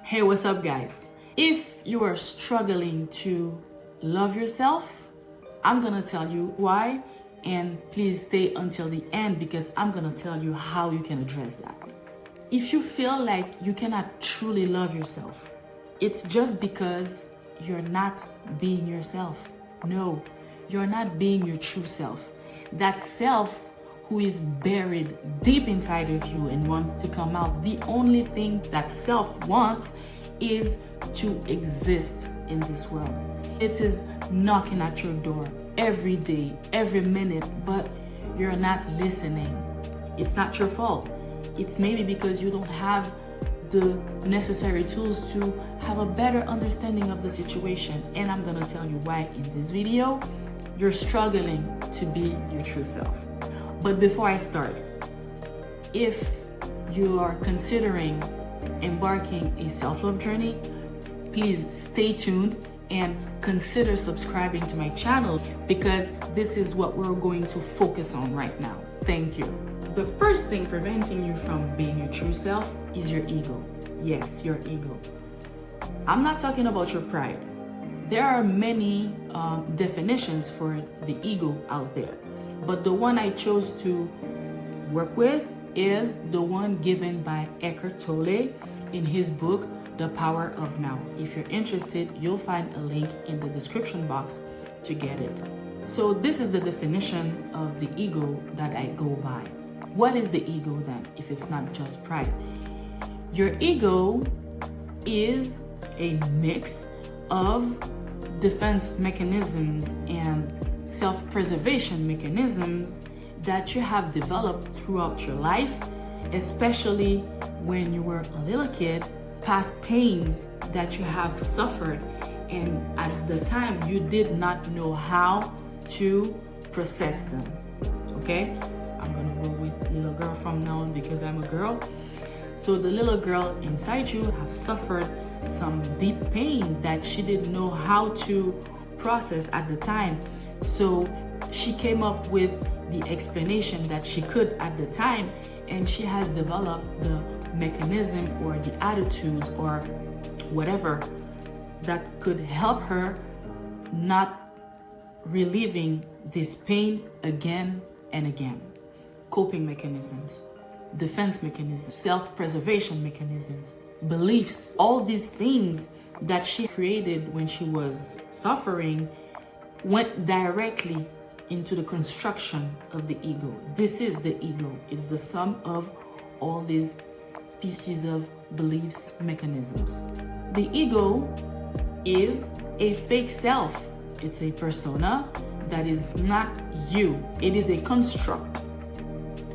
Hey, what's up, guys? If you are struggling to love yourself, I'm gonna tell you why, and please stay until the end because I'm gonna tell you how you can address that. If you feel like you cannot truly love yourself, it's just because you're not being yourself. No, you're not being your true self. That self who is buried deep inside of you and wants to come out. The only thing that self wants is to exist in this world. It is knocking at your door every day, every minute, but you're not listening. It's not your fault. It's maybe because you don't have the necessary tools to have a better understanding of the situation. And I'm gonna tell you why in this video. You're struggling to be your true self. But before I start, if you are considering embarking a self-love journey, please stay tuned and consider subscribing to my channel because this is what we're going to focus on right now. Thank you. The first thing preventing you from being your true self is your ego. Yes, your ego. I'm not talking about your pride. There are many definitions for the ego out there, but the one I chose to work with is the one given by Eckhart Tolle in his book, The Power of Now. If you're interested, you'll find a link in the description box to get it. So this is the definition of the ego that I go by. What is the ego then, if it's not just pride? Your ego is a mix of defense mechanisms and self-preservation mechanisms that you have developed throughout your life, especially when you were a little kid, past pains that you have suffered, and at the time you did not know how to process them. Okay? I'm gonna go with little girl from now on because I'm a girl. So the little girl inside you have suffered some deep pain that she didn't know how to process at the time. So she came up with the explanation that she could at the time, and she has developed the mechanism or the attitudes or whatever that could help her not reliving this pain again and again. Coping mechanisms, defense mechanisms, self-preservation mechanisms, beliefs, all these things that she created when she was suffering went directly into the construction of the ego. This is the ego. It's the sum of all these pieces of beliefs, mechanisms. The ego is a fake self. It's a persona that is not you. It is a construct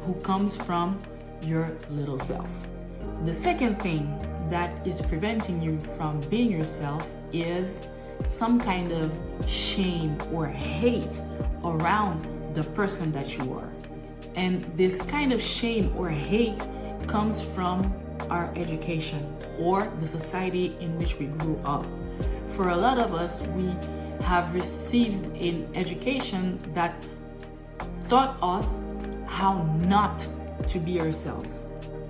who comes from your little self. The second thing that is preventing you from being yourself is some kind of shame or hate around the person that you are. And this kind of shame or hate comes from our education or the society in which we grew up. For a lot of us, we have received an education that taught us how not to be ourselves.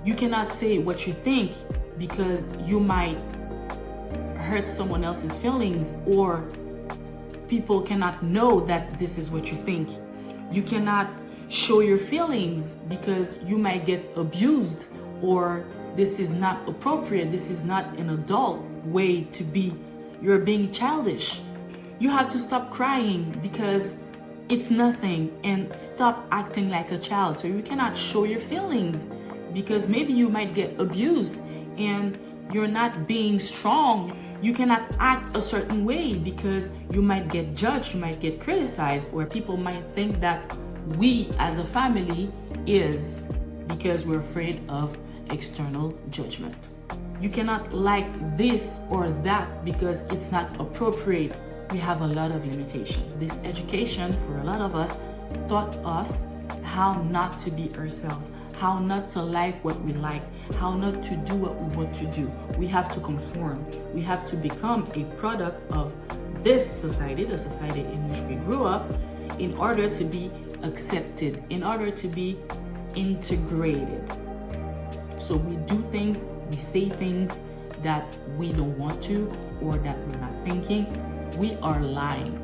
You cannot say what you think because you might hurt someone else's feelings, or people cannot know that this is what you think. You cannot show your feelings because you might get abused, or this is not appropriate, this is not an adult way to be. You're being childish. You have to stop crying because it's nothing, and stop acting like a child. So you cannot show your feelings because maybe you might get abused and you're not being strong. You cannot act a certain way because you might get judged, you might get criticized, or people might think that we as a family is, because we're afraid of external judgment. You cannot like this or that because it's not appropriate. We have a lot of limitations. This education, for a lot of us, taught us how not to be ourselves, how not to like what we like, how not to do what we want to do. We have to conform. We have to become a product of this society, the society in which we grew up, in order to be accepted, in order to be integrated. So we do things, we say things that we don't want to or that we're not thinking, we are lying.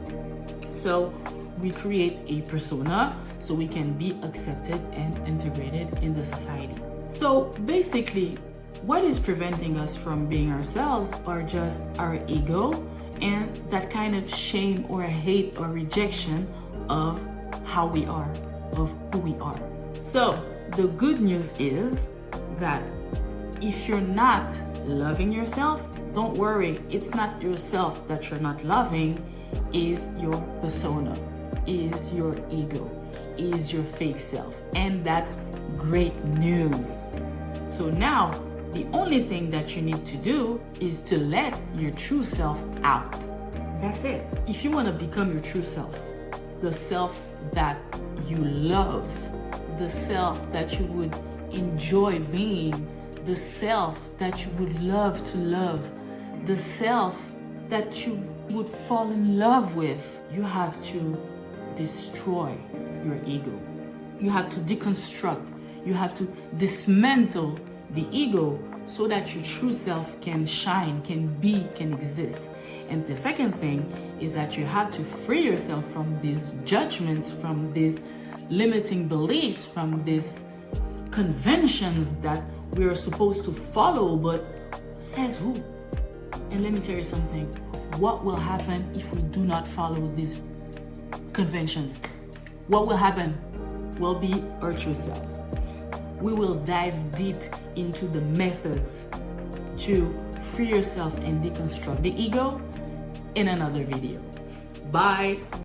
So we create a persona so we can be accepted and integrated in the society. So basically, what is preventing us from being ourselves are just our ego and that kind of shame or hate or rejection of how we are, of who we are. So the good news is that if you're not loving yourself, don't worry, it's not yourself that you're not loving, is your persona, is your ego, is your fake self. And that's great news. So now, the only thing that you need to do is to let your true self out. That's it. If you want to become your true self, the self that you love, the self that you would enjoy being, the self that you would love to love, the self that you would fall in love with, you have to destroy your ego. You have to deconstruct. You have to dismantle the ego so that your true self can shine, can be, can exist. And the second thing is that you have to free yourself from these judgments, from these limiting beliefs, from these conventions that we are supposed to follow, but says who? And let me tell you something. What will happen if we do not follow these conventions? What will happen? We'll be our true selves. We will dive deep into the methods to free yourself and deconstruct the ego in another video. Bye.